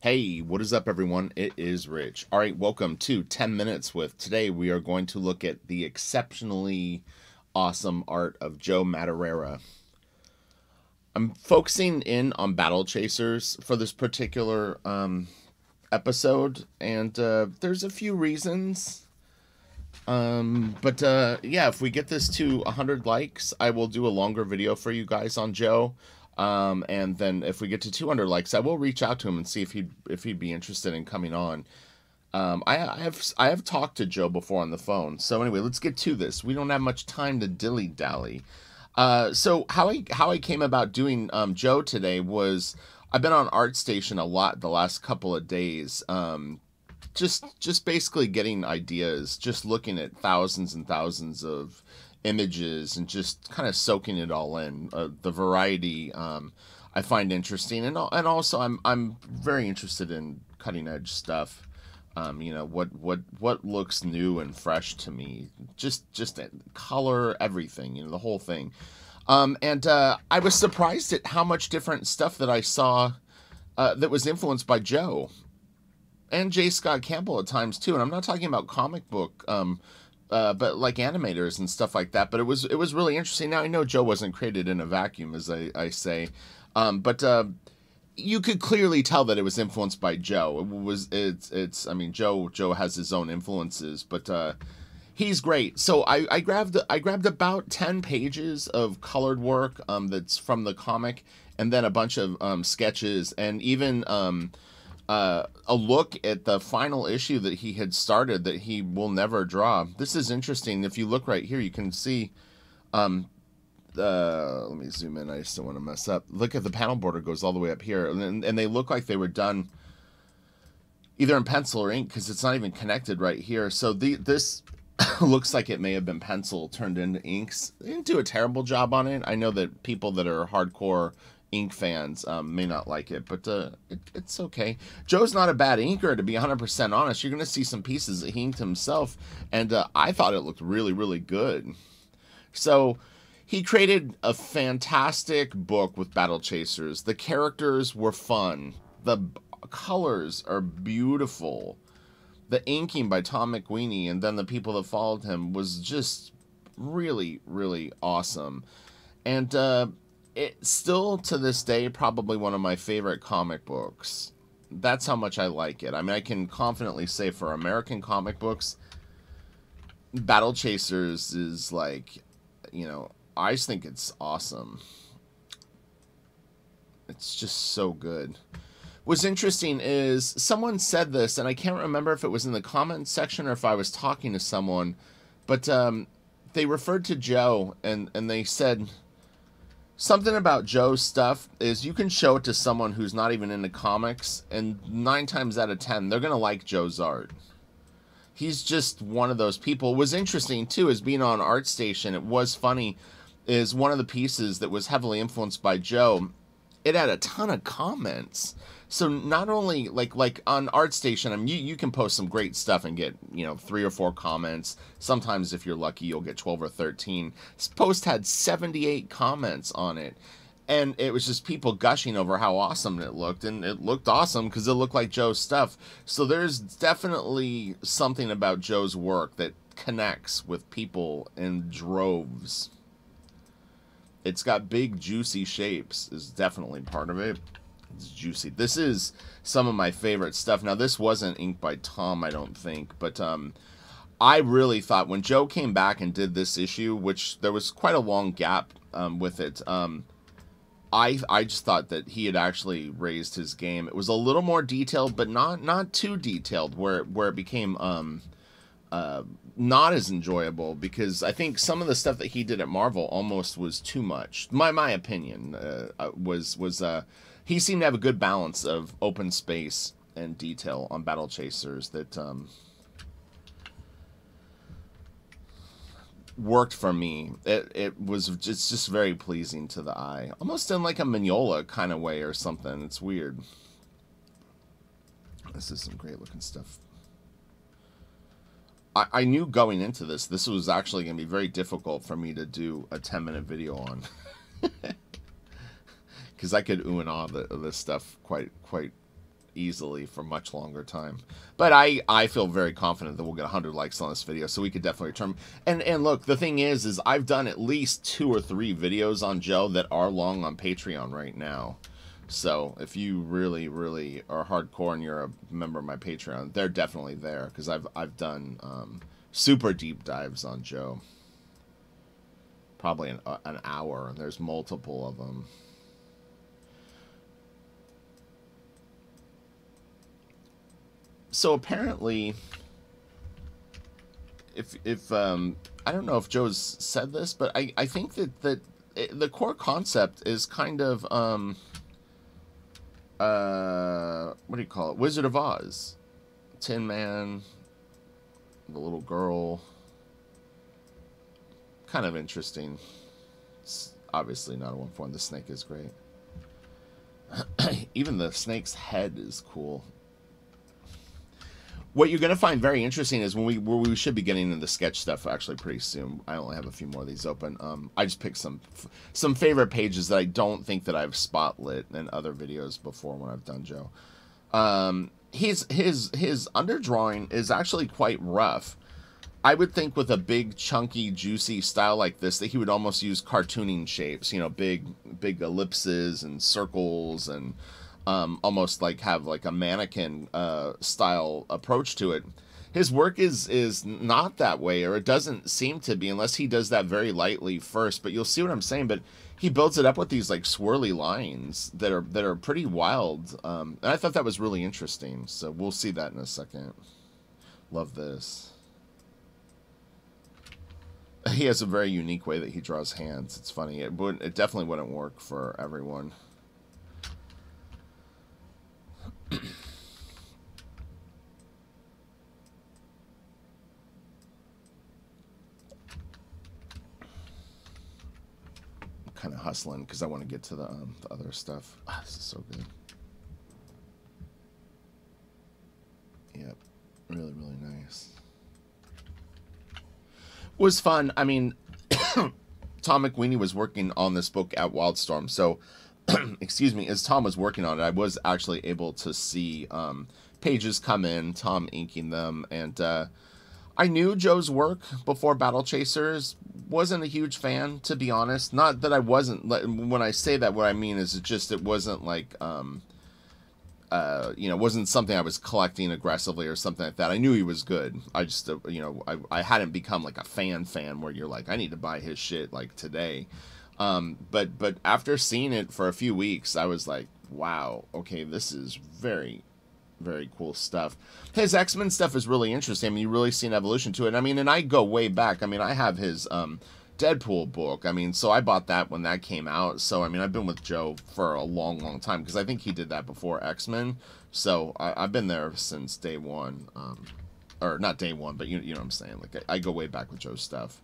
Hey, what is up, everyone? It is Rich. All right, welcome to 10 Minutes with. Today, we are going to look at the exceptionally awesome art of Joe Madureira. I'm focusing in on Battle Chasers for this particular episode, and there's a few reasons. But yeah, if we get this to 100 likes, I will do a longer video for you guys on Joe. And then if we get to 200 likes, I will reach out to him and see if he'd be interested in coming on. I have talked to Joe before on the phone. So anyway, let's get to this. We don't have much time to dilly dally. So how I came about doing Joe today was I've been on ArtStation a lot the last couple of days. Just basically getting ideas, just looking at thousands and thousands of images and just kind of soaking it all in. The variety I find interesting, and also I'm very interested in cutting edge stuff. What looks new and fresh to me, just color, everything, the whole thing. And I was surprised at how much different stuff that I saw that was influenced by Joe and J. Scott Campbell at times too. And I'm not talking about comic book, but like animators and stuff like that. But it was really interesting. Now I know Joe wasn't created in a vacuum, as I say, but you could clearly tell that it was influenced by Joe. It's I mean, Joe has his own influences, but he's great. So I grabbed about 10 pages of colored work that's from the comic, and then a bunch of sketches, and even a look at the final issue that he had started that he will never draw. This is interesting. If you look right here, you can see. Let me zoom in. I just don't want to mess up. Look at the panel border goes all the way up here, and they look like they were done either in pencil or ink because it's not even connected right here. So this looks like it may have been pencil turned into inks. They didn't do a terrible job on it. I know that people that are hardcore ink fans may not like it, but it's okay. Joe's not a bad inker, to be 100% honest. You're going to see some pieces that he inked himself, and I thought it looked really, really good. So he created a fantastic book with Battle Chasers. The characters were fun. The colors are beautiful. The inking by Tom McWeeny and then the people that followed him was just really, really awesome. And it's still, to this day, probably one of my favorite comic books. That's how much I like it. I mean, I can confidently say for American comic books, Battle Chasers is like, I just think it's awesome. It's just so good. What's interesting is someone said this, and I can't remember if it was in the comments section or if I was talking to someone, but they referred to Joe, and they said something about Joe's stuff is you can show it to someone who's not even into comics, and 9 times out of 10, they're going to like Joe's art. He's just one of those people. What was interesting, too, is being on ArtStation, it was funny, is one of the pieces that was heavily influenced by Joe, it had a ton of comments. So not only like on ArtStation, I mean, you can post some great stuff and get 3 or 4 comments. Sometimes if you're lucky, you'll get 12 or 13. This post had 78 comments on it, and it was just people gushing over how awesome it looked, and it looked awesome because it looked like Joe's stuff. So there's definitely something about Joe's work that connects with people in droves. It's got big, juicy shapes, is definitely part of it. It's juicy. This is some of my favorite stuff. Now, this wasn't inked by Tom, I don't think, but I really thought when Joe came back and did this issue, which there was quite a long gap with it, I just thought that he had actually raised his game. It was a little more detailed, but not too detailed, where it became not as enjoyable, because I think some of the stuff that he did at Marvel almost was too much. My opinion was he seemed to have a good balance of open space and detail on Battle Chasers that worked for me. It's just very pleasing to the eye, almost in like a Mignola kind of way or something. It's weird. This is some great looking stuff. I knew going into this was actually going to be very difficult for me to do a 10-minute video on. Because I could ooh and ah this stuff quite easily for much longer time. But I feel very confident that we'll get 100 likes on this video, so we could definitely return. And look, the thing is I've done at least 2 or 3 videos on Joe that are long on Patreon right now. So if you really, really are hardcore and you're a member of my Patreon, they're definitely there, because I've done super deep dives on Joe. Probably an hour, and there's multiple of them. So apparently, if I don't know if Joe's said this, but I think that the core concept is kind of what do you call it? Wizard of Oz. Tin Man, the little girl. Kind of interesting. It's obviously not a 1-for-1. The snake is great. Even the snake's head is cool. What you're going to find very interesting is when we should be getting into the sketch stuff actually pretty soon. I only have a few more of these open. I just picked some favorite pages that I don't think that I've spotlit in other videos before when I've done Joe. His underdrawing is actually quite rough. I would think with a big, chunky, juicy style like this that he would almost use cartooning shapes, you know, big ellipses and circles, and almost like have like a mannequin style approach to it. His work is not that way, or it doesn't seem to be, unless he does that very lightly first. But you'll see what I'm saying. But he builds it up with these like swirly lines that are pretty wild, and I thought that was really interesting. So we'll see that in a second. Love this. He has a very unique way that he draws hands. It's funny. It definitely wouldn't work for everyone. Kind of hustling because I want to get to the other stuff. Ah, this is so good. Yep, really, really nice. Was fun. I mean, Tom McWeeny was working on this book at Wildstorm, so excuse me, as Tom was working on it, I was actually able to see pages come in, Tom inking them, and I knew Joe's work before Battle Chasers. Wasn't a huge fan, to be honest. Not that I wasn't. When I say that, what I mean is it wasn't like you know, wasn't something I was collecting aggressively or something like that. I knew he was good. I just, you know, I hadn't become like a fan where you're like, I need to buy his shit like today. But after seeing it for a few weeks, I was like, wow, okay, this is very, very cool stuff. His X-Men stuff is really interesting. I mean, you really see an evolution to it. I mean, and I go way back. I mean, I have his Deadpool book. I mean, so I bought that when that came out. So, I mean, I've been with Joe for a long, long time, because I think he did that before X-Men. So, I've been there since day one. Or not day one, but you know what I'm saying. Like, I go way back with Joe's stuff.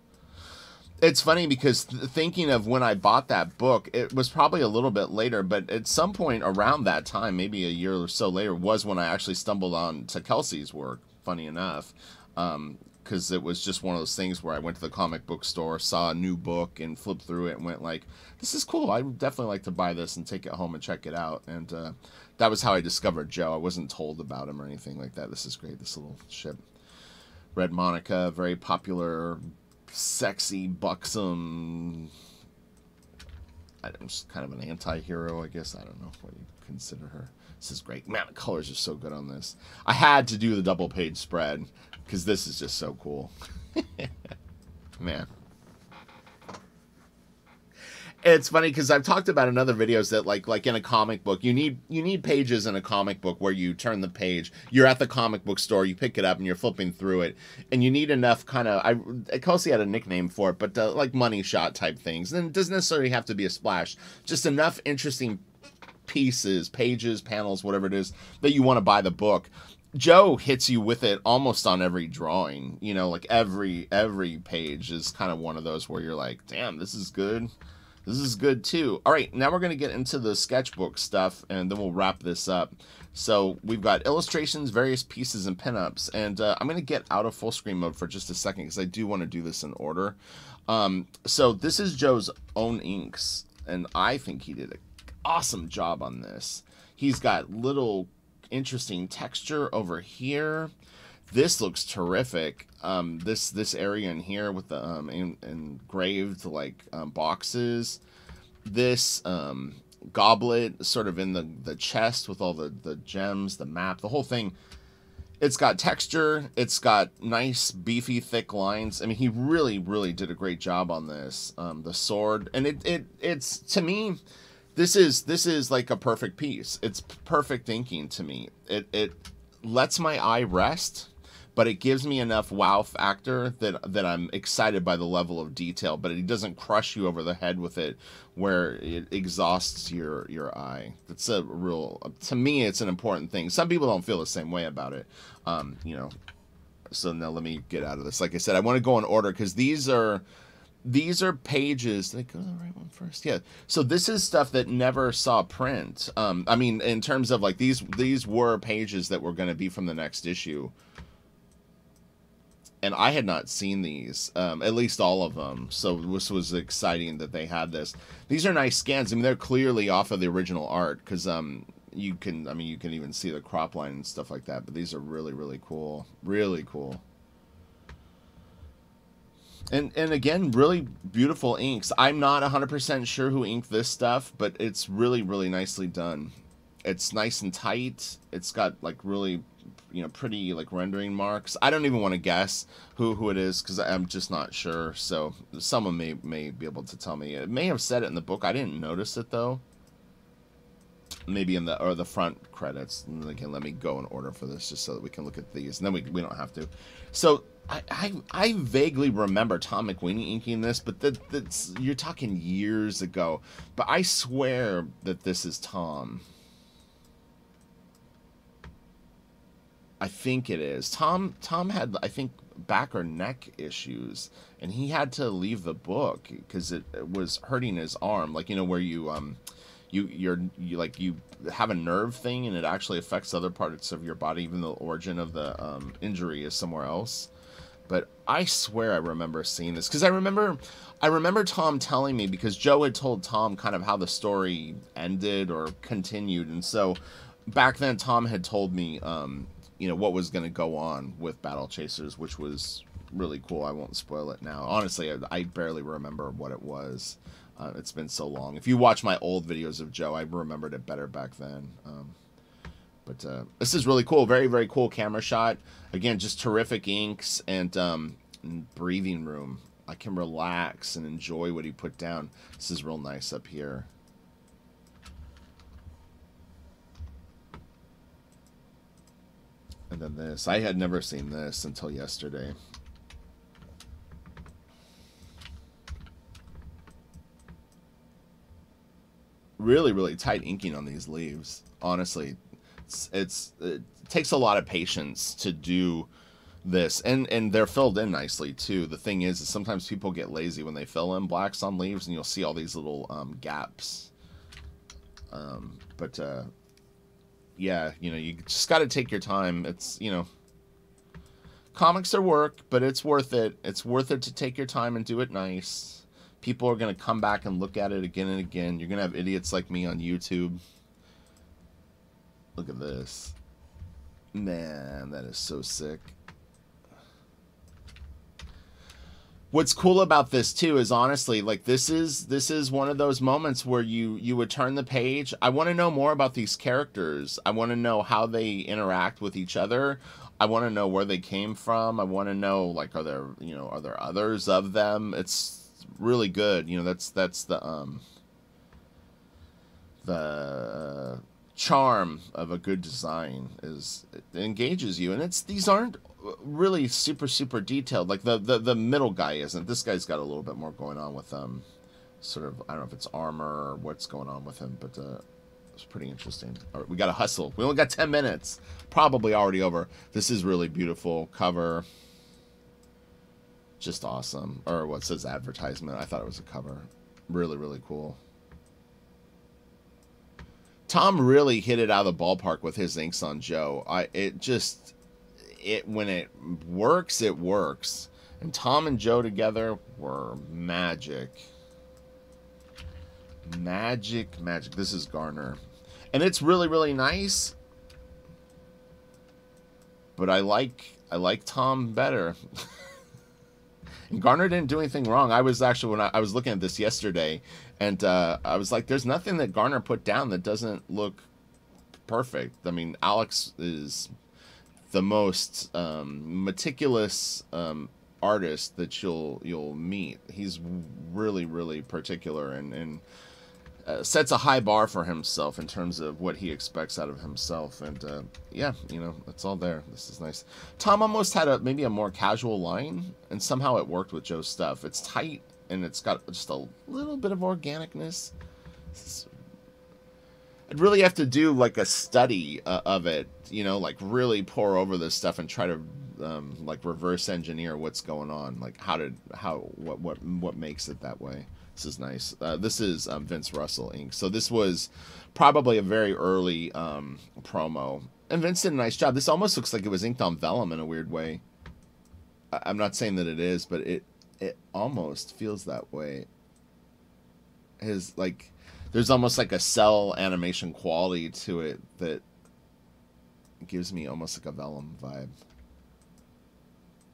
It's funny because thinking of when I bought that book, it was probably a little bit later, but at some point around that time, maybe a year or so later, was when I actually stumbled on to Kelsey's work, funny enough. Because it was just one of those things where I went to the comic book store, saw a new book, and flipped through it and went like, this is cool. I'd definitely like to buy this and take it home and check it out. And that was how I discovered Joe. I wasn't told about him or anything like that. This is great, this little ship. Red Monica, very popular, sexy, buxom, just kind of an anti-hero, I guess. I don't know what you consider her. This is great. Man, the colors are so good on this. I had to do the double page spread because this is just so cool. Man. It's funny because I've talked about in other videos that like in a comic book, you need pages in a comic book where you turn the page, you're at the comic book store, you pick it up and you're flipping through it, and you need enough kind of, Kelsey had a nickname for it, but like money shot type things. And it doesn't necessarily have to be a splash, just enough interesting pieces, pages, panels, whatever it is, that you want to buy the book. Joe hits you with it almost on every drawing, you know, like every page is kind of one of those where you're like, damn, this is good. This is good too. All right, now we're going to get into the sketchbook stuff, and then we'll wrap this up. So we've got illustrations, various pieces, and pinups. And I'm going to get out of full screen mode for just a second because I do want to do this in order. So this is Joe's own inks, and I think he did an awesome job on this. He's got little interesting texture over here. This looks terrific. This area in here with the engraved like boxes. This goblet sort of in the chest with all the gems, the map, the whole thing. It's got texture. It's got nice, beefy, thick lines. I mean, he really, really did a great job on this. The sword, and it's to me, this is like a perfect piece. It's perfect inking to me. It lets my eye rest, but it gives me enough wow factor that I'm excited by the level of detail, but it doesn't crush you over the head with it where it exhausts your eye. That's a real, to me, it's an important thing. Some people don't feel the same way about it. You know, so now let me get out of this. Like I said, I want to go in order because these are pages. Did I go to the right one first? Yeah. So this is stuff that never saw print. I mean, in terms of like these were pages that were going to be from the next issue. And I had not seen these, at least all of them. So this was exciting that they had this. These are nice scans. I mean, they're clearly off of the original art because you can even see the crop line and stuff like that. But these are really, really cool. Really cool. And again, really beautiful inks. I'm not 100% sure who inked this stuff, but it's really, really nicely done. It's nice and tight. It's got like really, you know, pretty like rendering marks. I don't even want to guess who it is because I'm just not sure. So someone may be able to tell me. It may have said it in the book. I didn't notice it though. Maybe in the front credits. And again, let me go in order for this just so that we can look at these. And then we don't have to. So I vaguely remember Tom McWeeny inking this, but that's you're talking years ago. But I swear that this is Tom. I think it is. Tom had, I think, back or neck issues, and he had to leave the book because it was hurting his arm. Like, you know, where you have a nerve thing, and it actually affects other parts of your body, even though the origin of the injury is somewhere else. But I swear I remember seeing this because I remember Tom telling me, because Joe had told Tom kind of how the story ended or continued, and so back then Tom had told me you know, what was going to go on with Battle Chasers, which was really cool. I won't spoil it now. Honestly, I barely remember what it was. It's been so long. If you watch my old videos of Joe, I remembered it better back then. But this is really cool. Very, very cool camera shot. Again, just terrific inks and breathing room. I can relax and enjoy what he put down. This is real nice up here. And then this. I had never seen this until yesterday. Really, really tight inking on these leaves. Honestly, it takes a lot of patience to do this, and they're filled in nicely too. The thing is sometimes people get lazy when they fill in blacks on leaves, and you'll see all these little gaps. Yeah, you know, you just got to take your time. It's, you know, comics are work, but it's worth it. It's worth it to take your time and do it nice. People are going to come back and look at it again and again. You're going to have idiots like me on YouTube. Look at this. Man, that is so sick. What's cool about this too is honestly, like, this is one of those moments where you would turn the page. I want to know more about these characters. I want to know how they interact with each other. I want to know where they came from. I want to know, like, are there others of them? It's really good. You know, that's the charm of a good design is it engages you, and these aren't really super detailed. Like the middle guy isn't. This guy's got a little bit more going on with sort of, I don't know if it's armor or what's going on with him, but it's pretty interesting. All right, we got to hustle. We only got 10 minutes. Probably already over. This is really beautiful cover. Just awesome. Or what says advertisement. I thought it was a cover. Really cool. Tom really hit it out of the ballpark with his inks on Joe. When it works, it works. And Tom and Joe together were magic. Magic. This is Garner. And it's really nice. but I like Tom better. And Garner didn't do anything wrong. I was actually, when I was looking at this yesterday, and I was like, there's nothing that Garner put down that doesn't look perfect. I mean, Alex is the most meticulous artist that you'll meet. He's really, really particular, and sets a high bar for himself in terms of what he expects out of himself. And yeah, you know, it's all there. This is nice. Tom almost had maybe a more casual line, and somehow it worked with Joe's stuff. It's tight, and it's got just a little bit of organicness. I'd really have to do like a study of it, you know, like really pour over this stuff and try to like reverse engineer what's going on, like what makes it that way. This is nice. This is Vince Russell ink. So this was probably a very early promo. And Vince did a nice job. This almost looks like it was inked on vellum in a weird way. I'm not saying that it is, but it almost feels that way. His, like, there's almost like a cell animation quality to it that gives me almost like a vellum vibe.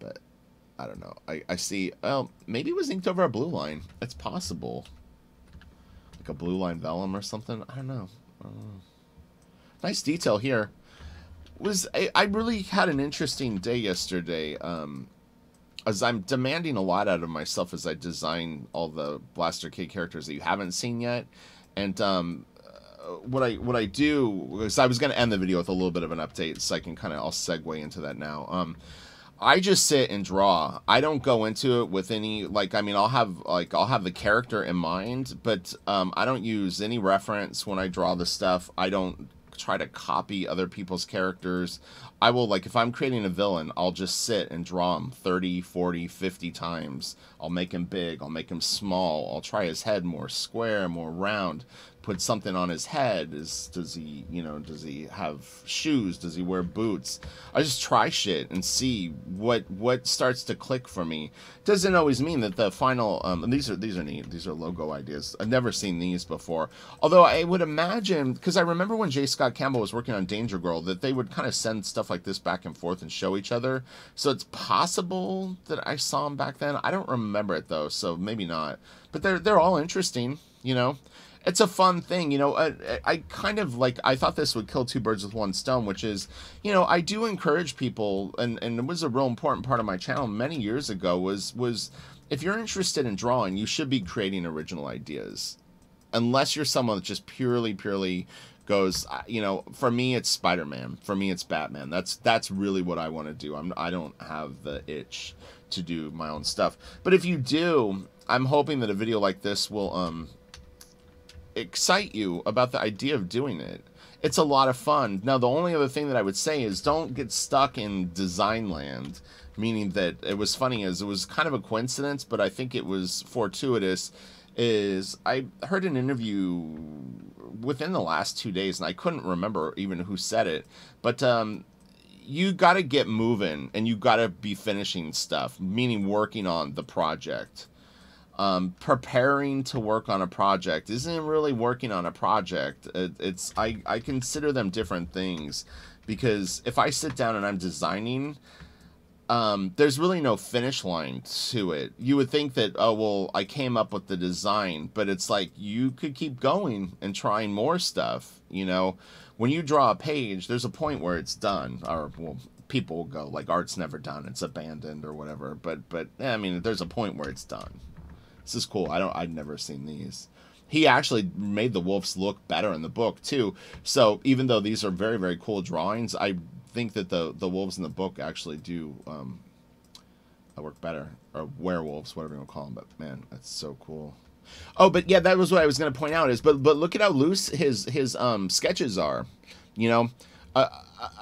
But I don't know. I see, well, maybe it was inked over a blue line. It's possible. Like a blue line vellum or something. I don't know. Nice detail here. I really had an interesting day yesterday. As I'm demanding a lot out of myself as I design all the Blaster Kid characters that you haven't seen yet. And what I do is, I was going to end the video with a little bit of an update, so I can I'll segue into that now. I just sit and draw. I don't go into it with any, like, I mean, I'll have the character in mind, but I don't use any reference when I draw the stuff. I don't try to copy other people's characters. I will, like, if I'm creating a villain, I'll just sit and draw him 30, 40, 50 times. I'll make him big, I'll make him small, I'll try his head more square, more round, put something on his head. Does he have shoes? Does he wear boots? I just try shit and see what starts to click for me. Doesn't always mean that the final and these are neat. These are logo ideas. I've never seen these before. Although I would imagine, because I remember when J. Scott Campbell was working on Danger Girl, that they would kind of send stuff like this back and forth and show each other. So it's possible that I saw them back then. I don't remember it though, so maybe not. But they're all interesting, you know. It's a fun thing, you know. I kind of like, I thought this would kill two birds with one stone, which is, you know, I do encourage people, and it was a real important part of my channel many years ago, was if you're interested in drawing, you should be creating original ideas. Unless you're someone that just purely goes, you know, for me it's Spider-Man, for me it's Batman. That's really what I want to do. I don't have the itch to do my own stuff. But if you do, I'm hoping that a video like this will excite you about the idea of doing it. It's a lot of fun. Now, the only other thing that I would say is don't get stuck in design land, meaning that it was funny, as it was kind of a coincidence, but I think it was fortuitous, is I heard an interview within the last 2 days, and I couldn't remember even who said it, but you got to get moving, and you got to be finishing stuff, meaning working on the project. Preparing to work on a project isn't really working on a project. I consider them different things, because if I sit down and I'm designing, there's really no finish line to it. You would think that, oh, well, I came up with the design, but it's like you could keep going and trying more stuff. You know, when you draw a page, there's a point where it's done, or, well, people will go like, art's never done, it's abandoned or whatever. But I mean, there's a point where it's done. This is cool. I'd never seen these. He actually made the wolves look better in the book too. So even though these are very, very cool drawings, I think that the wolves in the book actually do work better, or werewolves, whatever you want to call them. But man, that's so cool. Oh, but yeah, that was what I was going to point out, is but look at how loose his sketches are. You know,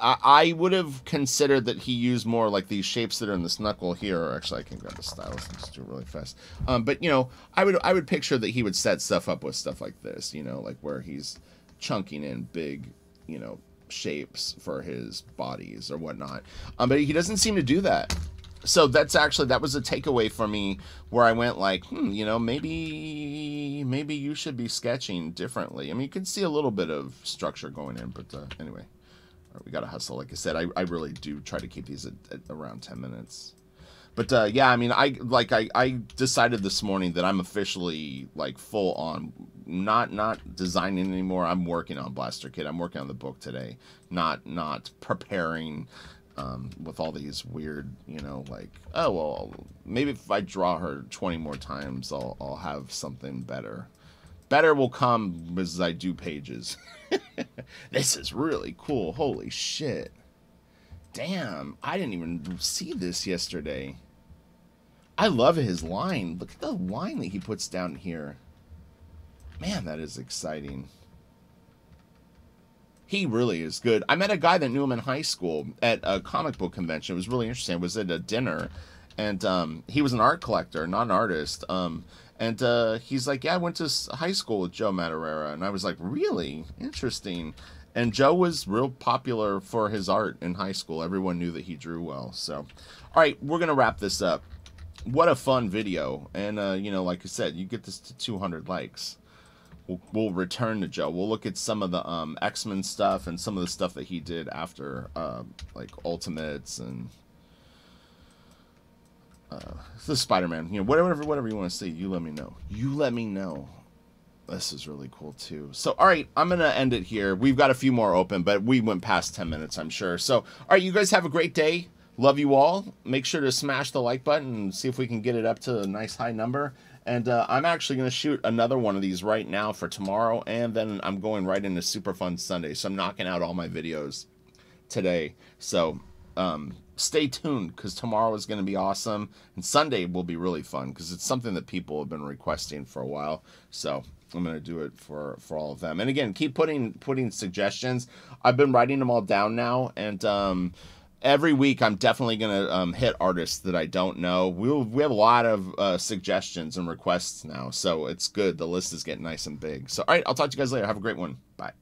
I would have considered that he used more like these shapes that are in this knuckle here. Or actually, I can grab the stylus and just do it really fast. But you know, I would picture that he would set stuff up with stuff like this. You know, like where he's chunking in big, you know, shapes for his bodies or whatnot. But he doesn't seem to do that. So that was a takeaway for me, where I went like, you know, maybe you should be sketching differently. I mean, you can see a little bit of structure going in, but anyway. We gotta hustle. Like I said, I really do try to keep these at around 10 minutes. But yeah, I mean, I decided this morning that I'm officially like full on not designing anymore. I'm working on Blaster Kid. I'm working on the book today, not preparing with all these weird, you know, like, oh well, maybe if I draw her 20 more times, I'll have something better. Better will come as I do pages. This is really cool. Holy shit. Damn, I didn't even see this yesterday. I love his line. Look at the line that he puts down here. Man, that is exciting. He really is good. I met a guy that knew him in high school at a comic book convention. It was really interesting. I was at a dinner, and he was an art collector, not an artist. And he's like, yeah, I went to high school with Joe Madureira. And I was like, really? Interesting. And Joe was real popular for his art in high school. Everyone knew that he drew well. So, all right, we're going to wrap this up. What a fun video. And, you know, like I said, you get this to 200 likes. We'll return to Joe. We'll look at some of the X-Men stuff and some of the stuff that he did after, like, Ultimates and the Spider-Man. You know, whatever you want to see, you let me know. You let me know. This is really cool, too. So, all right, I'm going to end it here. We've got a few more open, but we went past 10 minutes, I'm sure. So, all right, you guys have a great day. Love you all. Make sure to smash the like button and see if we can get it up to a nice high number. And I'm actually going to shoot another one of these right now for tomorrow. And then I'm going right into Super Fun Sunday. So I'm knocking out all my videos today. So stay tuned because tomorrow is going to be awesome. And Sunday will be really fun because it's something that people have been requesting for a while. So I'm going to do it for all of them. And again, keep putting suggestions. I've been writing them all down now. And every week, I'm definitely going to hit artists that I don't know. We have a lot of suggestions and requests now, so it's good. The list is getting nice and big. So, all right, I'll talk to you guys later. Have a great one. Bye.